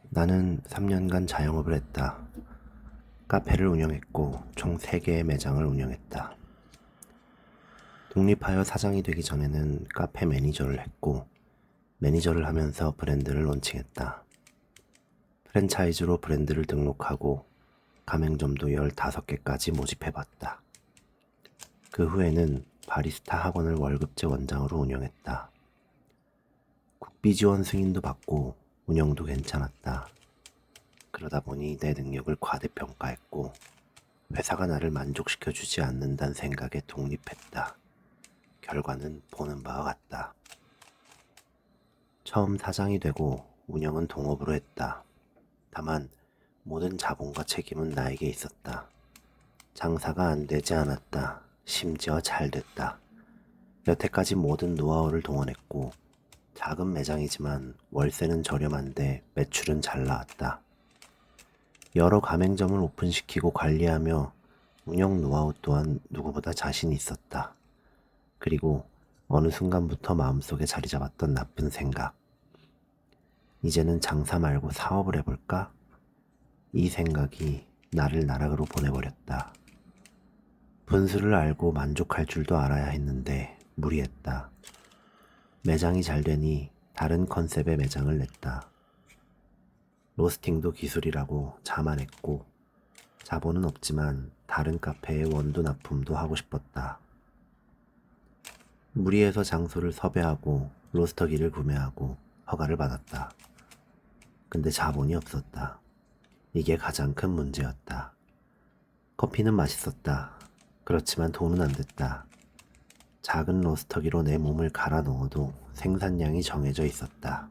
나는 3년간 자영업을 했다. 카페를 운영했고 총 3개의 매장을 운영했다. 독립하여 사장이 되기 전에는 카페 매니저를 했고 매니저를 하면서 브랜드를 론칭했다. 프랜차이즈로 브랜드를 등록하고 가맹점도 15개까지 모집해봤다. 그 후에는 바리스타 학원을 월급제 원장으로 운영했다. 국비 지원 승인도 받고 운영도 괜찮았다. 그러다 보니 내 능력을 과대평가했고 회사가 나를 만족시켜주지 않는다는 생각에 독립했다. 결과는 보는 바와 같다. 처음 사장이 되고 운영은 동업으로 했다. 다만 모든 자본과 책임은 나에게 있었다. 장사가 안 되지 않았다. 심지어 잘 됐다. 여태까지 모든 노하우를 동원했고 작은 매장이지만 월세는 저렴한데 매출은 잘 나왔다. 여러 가맹점을 오픈시키고 관리하며 운영 노하우 또한 누구보다 자신이 있었다. 그리고 어느 순간부터 마음속에 자리 잡았던 나쁜 생각. 이제는 장사 말고 사업을 해볼까? 이 생각이 나를 나락으로 보내버렸다. 분수를 알고 만족할 줄도 알아야 했는데 무리했다. 매장이 잘 되니 다른 컨셉의 매장을 냈다. 로스팅도 기술이라고 자만했고 자본은 없지만 다른 카페의 원두 납품도 하고 싶었다. 무리해서 장소를 섭외하고 로스터기를 구매하고 허가를 받았다. 근데 자본이 없었다. 이게 가장 큰 문제였다. 커피는 맛있었다. 그렇지만 돈은 안 됐다. 작은 로스터기로 내 몸을 갈아 넣어도 생산량이 정해져 있었다.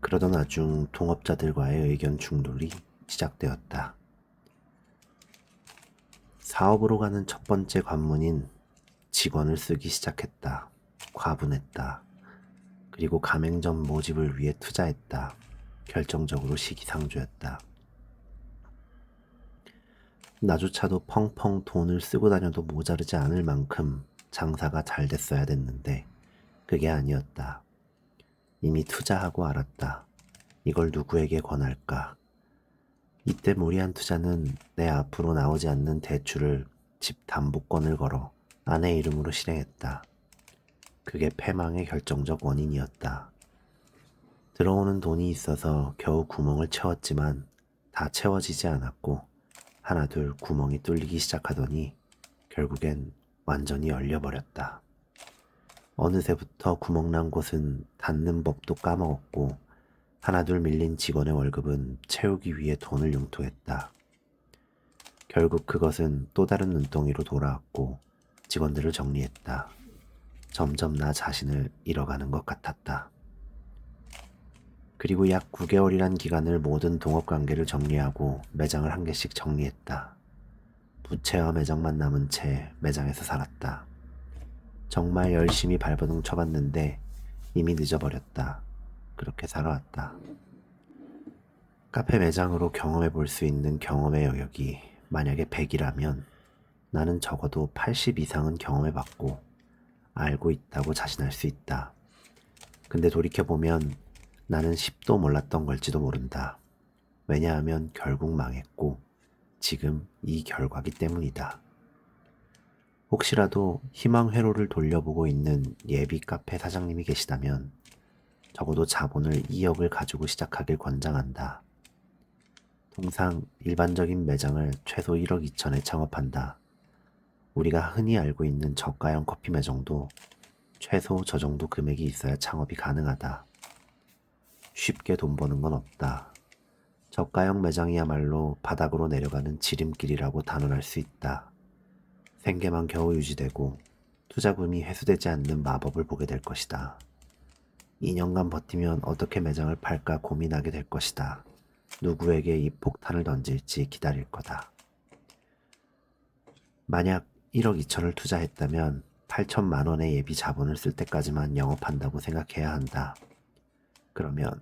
그러던 와중 동업자들과의 의견 충돌이 시작되었다. 사업으로 가는 첫 번째 관문인 직원을 쓰기 시작했다. 과분했다. 그리고 가맹점 모집을 위해 투자했다. 결정적으로 시기상조였다. 나조차도 펑펑 돈을 쓰고 다녀도 모자르지 않을 만큼 장사가 잘 됐어야 됐는데 그게 아니었다. 이미 투자하고 알았다. 이걸 누구에게 권할까? 이때 무리한 투자는 내 앞으로 나오지 않는 대출을 집 담보권을 걸어 아내 이름으로 실행했다. 그게 패망의 결정적 원인이었다. 들어오는 돈이 있어서 겨우 구멍을 채웠지만 다 채워지지 않았고 하나둘 구멍이 뚫리기 시작하더니 결국엔 완전히 열려버렸다. 어느새부터 구멍난 곳은 닫는 법도 까먹었고 하나둘 밀린 직원의 월급은 채우기 위해 돈을 융토했다. 결국 그것은 또 다른 눈덩이로 돌아왔고 직원들을 정리했다. 점점 나 자신을 잃어가는 것 같았다. 그리고 약 9개월이란 기간을 모든 동업관계를 정리하고 매장을 한 개씩 정리했다. 부채와 매장만 남은 채 매장에서 살았다. 정말 열심히 발버둥 쳐봤는데 이미 늦어버렸다. 그렇게 살아왔다. 카페 매장으로 경험해 볼 수 있는 경험의 영역이 만약에 100이라면 나는 적어도 80 이상은 경험해 봤고 알고 있다고 자신할 수 있다. 근데 돌이켜보면 나는 10도 몰랐던 걸지도 모른다. 왜냐하면 결국 망했고 지금 이 결과기 때문이다. 혹시라도 희망 회로를 돌려보고 있는 예비 카페 사장님이 계시다면 적어도 자본을 2억을 가지고 시작하길 권장한다. 통상 일반적인 매장을 최소 1억 2천에 창업한다. 우리가 흔히 알고 있는 저가형 커피 매장도 최소 저 정도 금액이 있어야 창업이 가능하다. 쉽게 돈 버는 건 없다. 저가형 매장이야말로 바닥으로 내려가는 지름길이라고 단언할 수 있다. 생계만 겨우 유지되고 투자금이 회수되지 않는 마법을 보게 될 것이다. 2년간 버티면 어떻게 매장을 팔까 고민하게 될 것이다. 누구에게 이 폭탄을 던질지 기다릴 거다. 만약 1억 2천을 투자했다면 8천만 원의 예비 자본을 쓸 때까지만 영업한다고 생각해야 한다. 그러면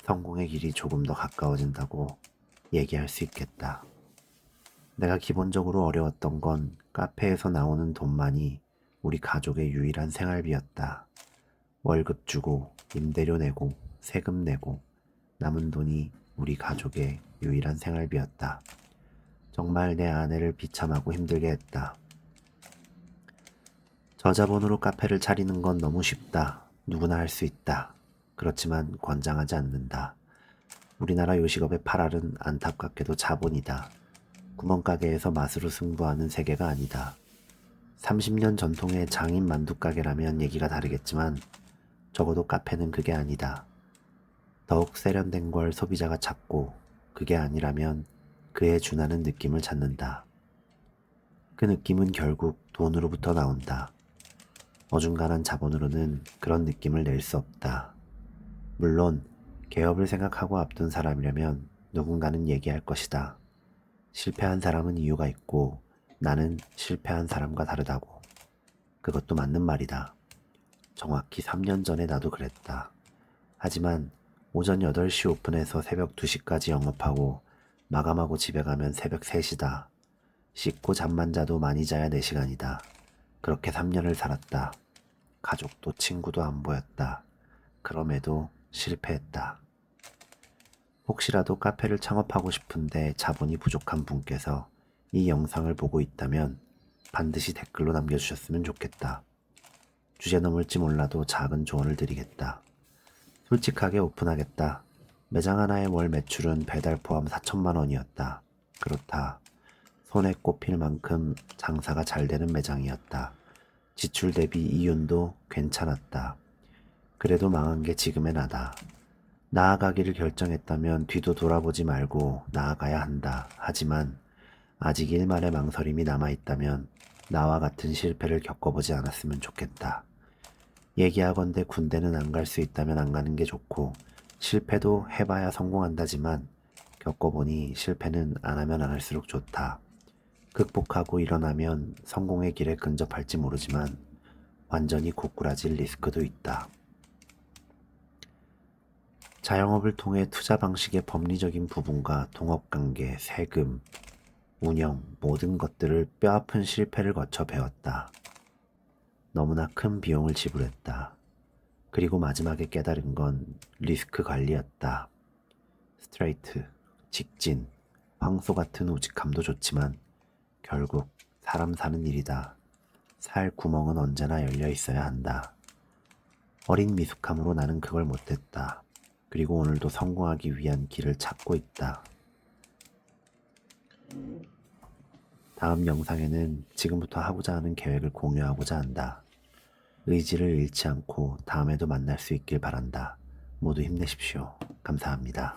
성공의 길이 조금 더 가까워진다고 얘기할 수 있겠다. 내가 기본적으로 어려웠던 건 카페에서 나오는 돈만이 우리 가족의 유일한 생활비였다. 월급 주고, 임대료 내고, 세금 내고, 남은 돈이 우리 가족의 유일한 생활비였다. 정말 내 아내를 비참하고 힘들게 했다. 저자본으로 카페를 차리는 건 너무 쉽다. 누구나 할 수 있다. 그렇지만 권장하지 않는다. 우리나라 요식업의 8알은 안타깝게도 자본이다. 구멍가게에서 맛으로 승부하는 세계가 아니다. 30년 전통의 장인 만두가게라면 얘기가 다르겠지만 적어도 카페는 그게 아니다. 더욱 세련된 걸 소비자가 찾고 그게 아니라면 그에 준하는 느낌을 찾는다. 그 느낌은 결국 돈으로부터 나온다. 어중간한 자본으로는 그런 느낌을 낼 수 없다. 물론 개업을 생각하고 앞둔 사람이라면 누군가는 얘기할 것이다. 실패한 사람은 이유가 있고 나는 실패한 사람과 다르다고. 그것도 맞는 말이다. 정확히 3년 전에 나도 그랬다. 하지만 오전 8시 오픈해서 새벽 2시까지 영업하고 마감하고 집에 가면 새벽 3시다. 씻고 잠만 자도 많이 자야 4시간이다. 그렇게 3년을 살았다. 가족도 친구도 안 보였다. 그럼에도 실패했다. 혹시라도 카페를 창업하고 싶은데 자본이 부족한 분께서 이 영상을 보고 있다면 반드시 댓글로 남겨주셨으면 좋겠다. 주제 넘을지 몰라도 작은 조언을 드리겠다. 솔직하게 오픈하겠다. 매장 하나의 월 매출은 배달 포함 4천만 원이었다. 그렇다. 손에 꼽힐 만큼 장사가 잘 되는 매장이었다. 지출 대비 이윤도 괜찮았다. 그래도 망한 게 지금의 나다. 나아가기를 결정했다면 뒤도 돌아보지 말고 나아가야 한다. 하지만 아직 일말의 망설임이 남아있다면 나와 같은 실패를 겪어보지 않았으면 좋겠다. 얘기하건대 군대는 안 갈 수 있다면 안 가는 게 좋고 실패도 해봐야 성공한다지만 겪어보니 실패는 안 하면 안 할수록 좋다. 극복하고 일어나면 성공의 길에 근접할지 모르지만 완전히 고꾸라질 리스크도 있다. 자영업을 통해 투자 방식의 법리적인 부분과 동업관계, 세금, 운영 모든 것들을 뼈아픈 실패를 거쳐 배웠다. 너무나 큰 비용을 지불했다. 그리고 마지막에 깨달은 건 리스크 관리였다. 스트레이트, 직진, 황소 같은 우직함도 좋지만 결국 사람 사는 일이다. 살 구멍은 언제나 열려 있어야 한다. 어린 미숙함으로 나는 그걸 못했다. 그리고 오늘도 성공하기 위한 길을 찾고 있다. 다음 영상에는 지금부터 하고자 하는 계획을 공유하고자 한다. 의지를 잃지 않고 다음에도 만날 수 있길 바란다. 모두 힘내십시오. 감사합니다.